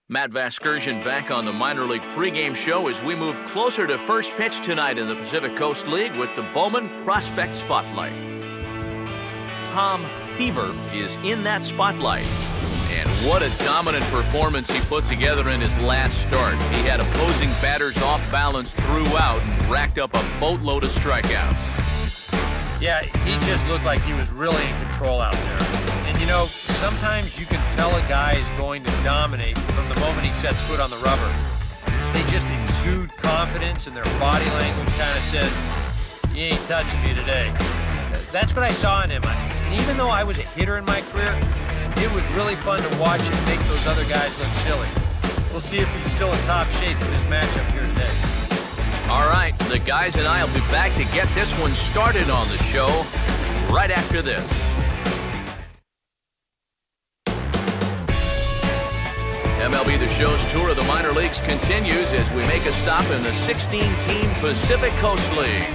Matt Vasgersian back on the minor league pregame show as we move closer to first pitch tonight in the Pacific Coast League with the Bowman Prospect Spotlight. Tom Seaver is in that spotlight. And what a dominant performance he put together in his last start. He had opposing batters off balance throughout and racked up a boatload of strikeouts. Yeah, he just looked like he was really in control out there. And, you know, sometimes you can tell a guy is going to dominate from the moment he sets foot on the rubber. They just exude confidence, and their body language kind of said, "You ain't touching me today." That's what I saw in him. And even though I was a hitter in my career, it was really fun to watch him make those other guys look silly. We'll see if he's still in top shape for this matchup here today. All right, the guys and I will be back to get this one started on the show right after this. MLB The Show's tour of the minor leagues continues as we make a stop in the 16-team Pacific Coast League.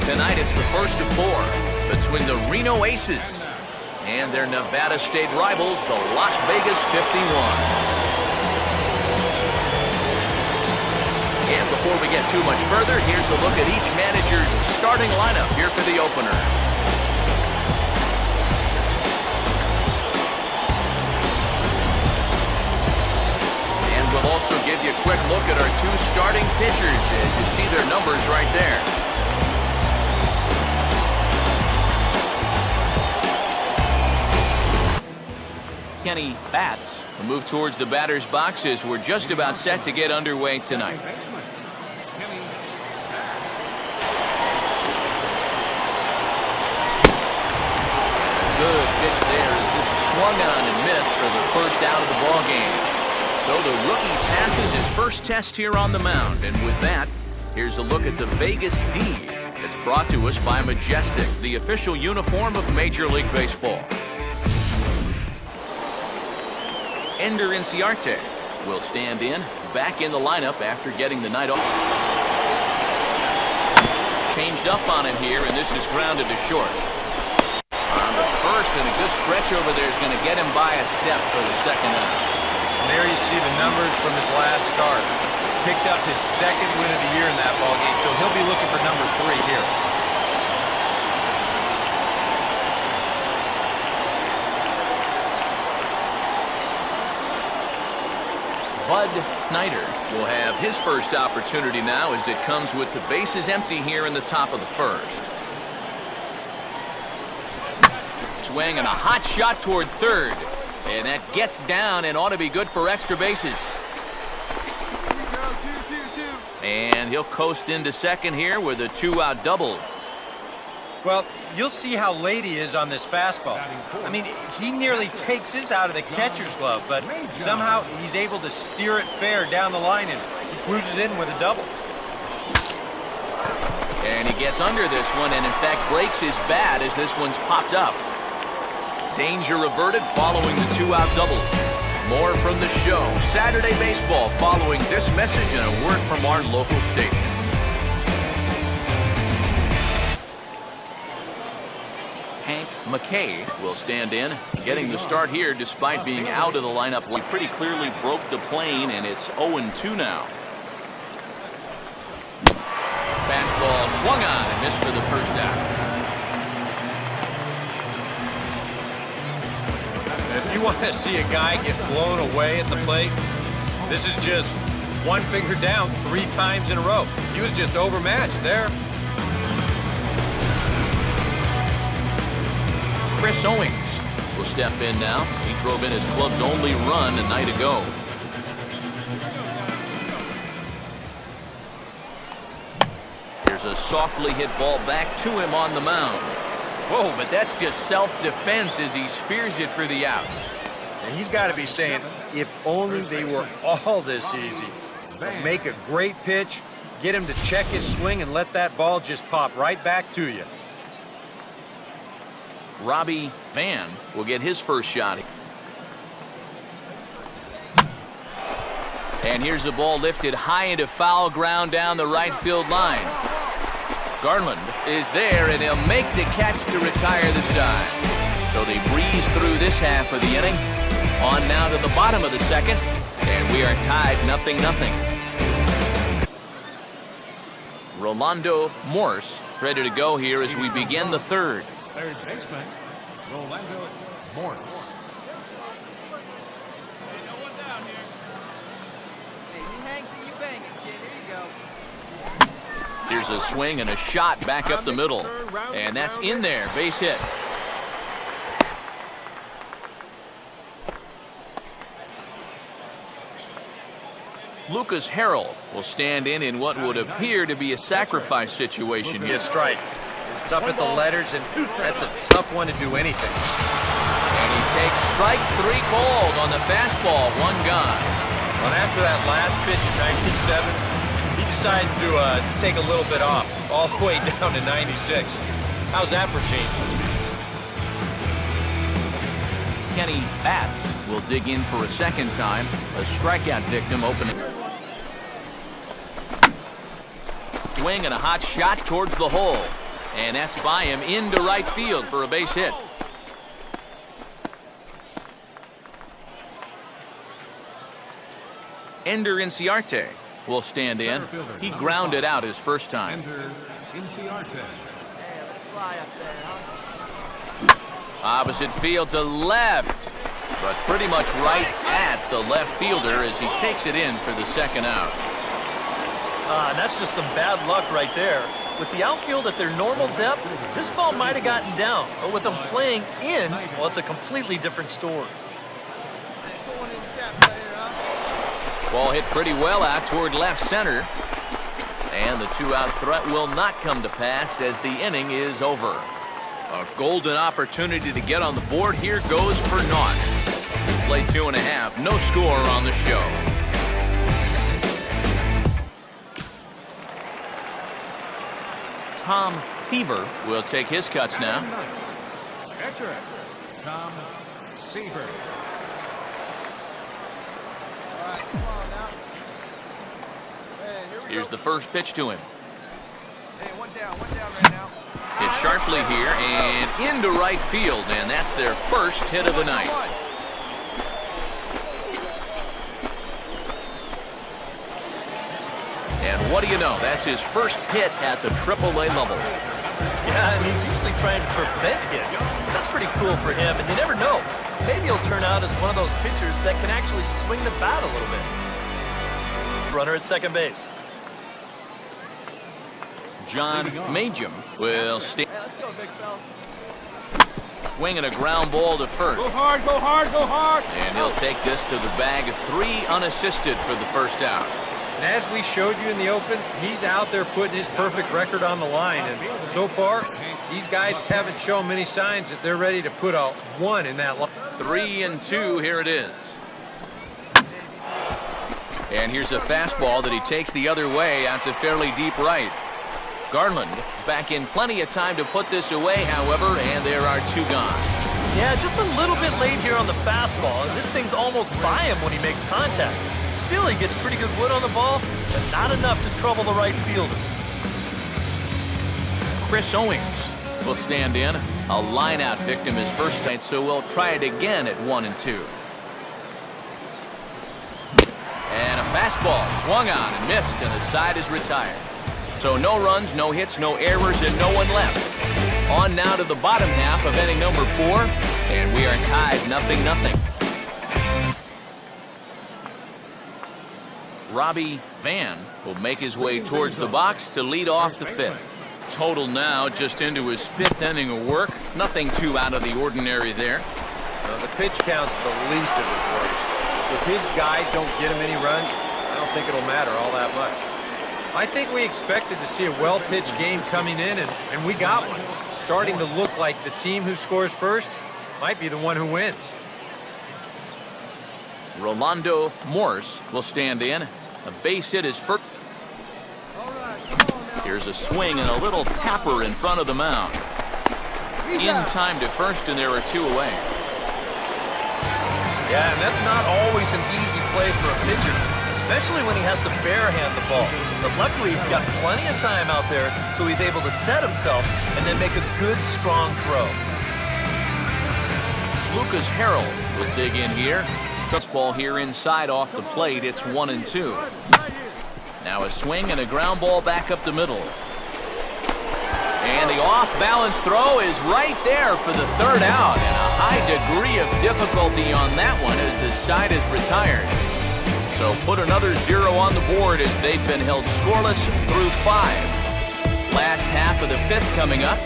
Tonight it's the first of four between the Reno Aces and their Nevada State rivals, the Las Vegas 51. And before we get too much further, here's a look at each manager's starting lineup here for the opener. And we'll also give you a quick look at our two starting pitchers as you see their numbers right there. Kenny bats. We'll move towards the batter's boxes. We're just about set to get underway tonight. Good pitch there as this is swung on and missed for the first out of the ball game. So the rookie passes his first test here on the mound. And with that, here's a look at the Vegas D. It's brought to us by Majestic, the official uniform of Major League Baseball. Ender Inciarte will stand in, back in the lineup after getting the night off. Changed up on him here, and this is grounded to short. On the first, and a good stretch over there is going to get him by a step for the second out. And there you see the numbers from his last start. Picked up his second win of the year in that ballgame, so he'll be looking for number 3 here. Bud Snyder will have his first opportunity now as it comes with the bases empty here in the top of the first. Swing and a hot shot toward third. And that gets down and ought to be good for extra bases. And he'll coast into second here with a 2-out double. Well, you'll see how late he is on this fastball. I mean, he nearly takes this out of the catcher's glove, but somehow he's able to steer it fair down the line, and he cruises in with a double. And he gets under this one and, in fact, breaks his bat as this one's popped up. Danger averted following the 2-out double. More from the show. Saturday Baseball following this message and a word from our local stations. Hank McKay will stand in, getting the start here despite being out of the lineup. He pretty clearly broke the plane, and it's 0-2 now. Fastball swung on and missed for the first out. If you want to see a guy get blown away at the plate, this is just one finger down 3 times in a row. He was just overmatched there. Chris Owings will step in now. He drove in his club's only run a night ago. Here's a softly hit ball back to him on the mound. Whoa, but that's just self-defense as he spears it for the out. And he's got to be saying, if only they were all this easy. Make a great pitch, get him to check his swing, and let that ball just pop right back to you. Robbie Van will get his first shot. And here's the ball lifted high into foul ground down the right field line. Garland is there, and he'll make the catch to retire the side. So they breeze through this half of the inning. On now to the bottom of the second, And we are tied 0-0. Rolando Morse is ready to go here as we begin the third. Third baseman, Rolando Morse. Here's a swing and a shot back up the middle. And that's in there. Base hit. Lucas Harrell will stand in what would appear to be a sacrifice situation Be here. a strike. It's up at the letters, and that's a tough one to do anything. And he takes strike 3 called on the fastball. 1 gone. Well, after that last pitch at 97, he decided to take a little bit off, all the way down to 96. How's that for change? Kenny Batts will dig in for a second time. A strikeout victim opening. Swing and a hot shot towards the hole. And that's by him into right field for a base hit. Ender Inciarte will stand in. He grounded out his first time. Ender Inciarte. Opposite field to left, but pretty much right at the left fielder as he takes it in for the second out. And that's just some bad luck right there. With the outfield at their normal depth, this ball might have gotten down. But with them playing in, well, it's a completely different story. Ball hit pretty well out toward left center. And the 2-out threat will not come to pass as the inning is over. A golden opportunity to get on the board. Here goes for naught. Play 2.5. No score on the show. Tom Seaver will take his cuts now. Catcher, Tom Seaver. Here's the first pitch to him. Hey, one down right now. Hit sharply here and into right field, and that's their first hit of the night. And what do you know? That's his first hit at the AAA level. Yeah, and he's usually trying to prevent hits. That's pretty cool for him, and you never know. Maybe he'll turn out as one of those pitchers that can actually swing the bat a little bit. Runner at second base. John Majum will stand. Hey, let's go, big fella. Swinging a ground ball to first. Go hard, go hard, go hard. And he'll take this to the bag of 3 unassisted for the first out. And as we showed you in the open, he's out there putting his perfect record on the line. And so far, these guys haven't shown many signs that they're ready to put a 1 in that line. 3-2, here it is. And here's a fastball that he takes the other way out to fairly deep right. Garland is back in plenty of time to put this away, however, and there are 2 gone. Yeah, just a little bit late here on the fastball, and this thing's almost by him when he makes contact. Still, he gets pretty good wood on the ball, but not enough to trouble the right fielder. Chris Owings will stand in. A line-out victim his first night, so we'll try it again at 1-2. And a fastball swung on and missed, and the side is retired. So no runs, no hits, no errors, and no one left. On now to the bottom half of inning number 4, and we are tied 0-0. Robbie Van will make his way towards the box to lead off the 5th. Total now just into his 5th inning of work. Nothing too out of the ordinary there. The pitch count's the least of his worries. If his guys don't get him any runs, I don't think it'll matter all that much. I think we expected to see a well-pitched game coming in, and we got one. Starting to look like the team who scores first might be the one who wins. Rolando Morse will stand in. A base hit is first. Here's a swing and a little tapper in front of the mound. In time to first, and there are 2 away. Yeah, and that's not always an easy play for a pitcher, especially when he has to barehand the ball. But luckily, he's got plenty of time out there, so he's able to set himself and then make a good, strong throw. Lucas Harrell will dig in here. Fastball here inside off the plate. It's 1-2. Now a swing and a ground ball back up the middle. And the off-balance throw is right there for the third out. And a high degree of difficulty on that one as the side is retired. So put another 0 on the board as they've been held scoreless through 5. Last half of the 5th coming up.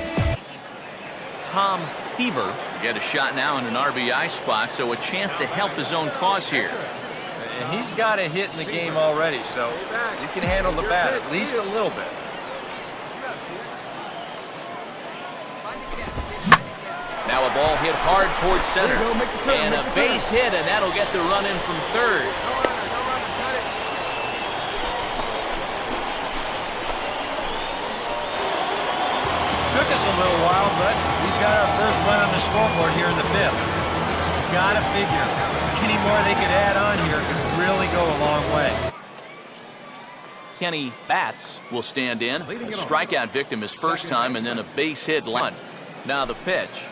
Tom Seaver get a shot now in an RBI spot, so a chance to help his own cause here. And he's got a hit in the game already, so he can handle the bat at least a little bit. Now a ball hit hard towards center. And a base hit, and that'll get the run in from third. Took us a little while, but we've got our first run on the scoreboard here in the 5th. Gotta figure any more they could add on here could really go a long way. Kenny Batts will stand in. A strikeout victim his first time, and then a base hit line. Now the pitch.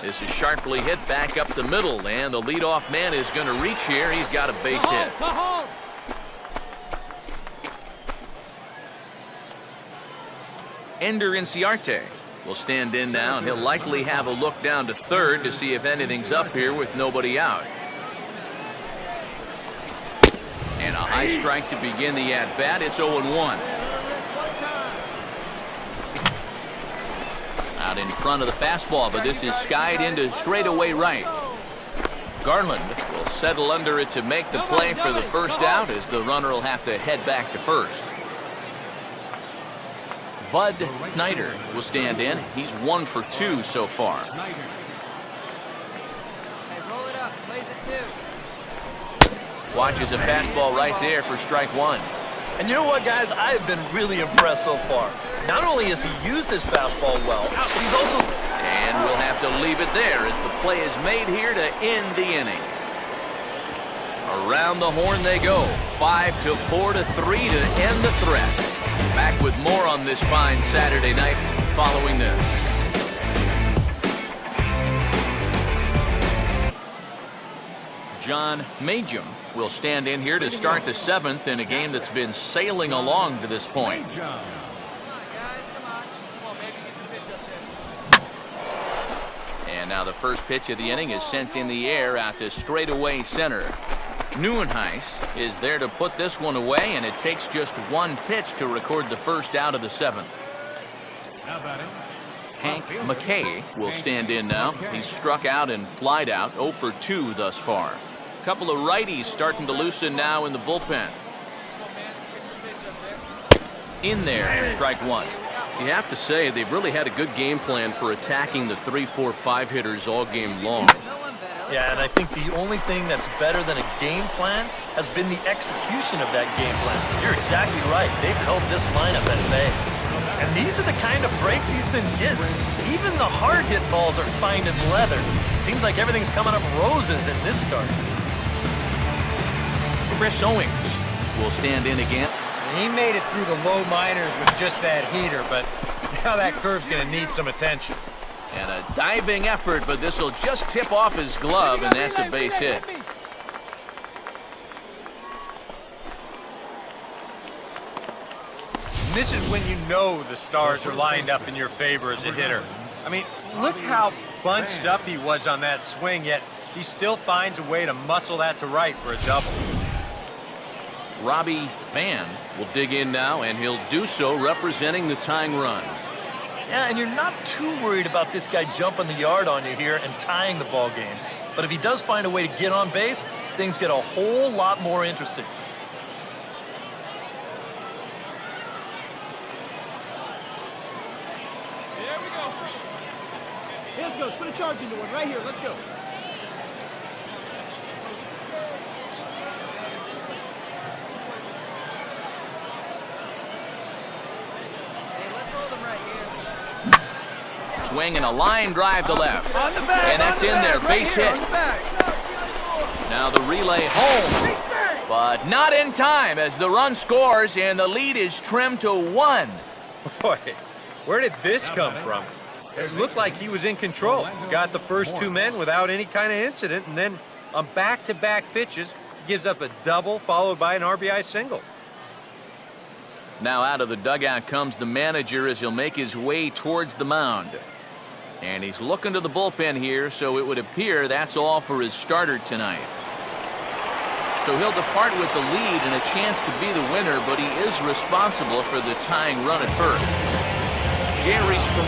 This is sharply hit back up the middle, and the leadoff man is going to reach here. He's got a base hit. Ender Inciarte will stand in now, and he'll likely have a look down to third to see if anything's up here with nobody out. And a high strike to begin the at-bat. It's 0-1. Out in front of the fastball, but this is skied into straightaway right. Garland will settle under it to make the play for the first out, as the runner will have to head back to first. Bud Snyder will stand in. He's 1 for 2 so far. Hey, roll it up. Plays it 2. Watches a fastball right there for strike 1. And you know what, guys? I have been really impressed so far. Not only has he used his fastball well, but he's also... And we'll have to leave it there as the play is made here to end the inning. Around the horn they go. 5-4 to 3 to end the threat. Back with more on this fine Saturday night following this. John Majum will stand in here to start the 7th in a game that's been sailing along to this point. And now the first pitch of the inning is sent in the air out to straightaway center. Neuenhuis is there to put this one away, and it takes just 1 pitch to record the first out of the 7th. Hank McKay will stand in now. He's struck out and flied out, 0 for 2 thus far. A couple of righties starting to loosen now in the bullpen. In there, strike 1. You have to say they've really had a good game plan for attacking the 3, 4, 5 hitters all game long. Yeah, and I think the only thing that's better than a game plan has been the execution of that game plan. You're exactly right. They've held this lineup at bay. And these are the kind of breaks he's been getting. Even the hard-hit balls are finding leather. Seems like everything's coming up roses in this start. Chris Owings will stand in again. He made it through the low minors with just that heater, but now that curve's going to need some attention. And a diving effort, but this will just tip off his glove, and that's a base hit. And this is when you know the stars are lined up in your favor as a hitter. I mean, look how bunched up he was on that swing, yet he still finds a way to muscle that to right for a double. Robbie Van will dig in now, and he'll do so representing the tying run. Yeah, and you're not too worried about this guy jumping the yard on you here and tying the ball game. But if he does find a way to get on base, things get a whole lot more interesting. There we go. Hey, let's go. Put a charge into one right here. Let's go. Swing and a line drive to left. On the back, And that's on the in back, there, right base here, hit. on the back. Now the relay home, but not in time as the run scores and the lead is trimmed to 1. Boy, where did this come from? It looked like he was in control. Got the first two men without any kind of incident, and then on back-to-back pitches, gives up a double followed by an RBI single. Now out of the dugout comes the manager as he'll make his way towards the mound. And he's looking to the bullpen here, so it would appear that's all for his starter tonight. So he'll depart with the lead and a chance to be the winner, but he is responsible for the tying run at first. Jerry's from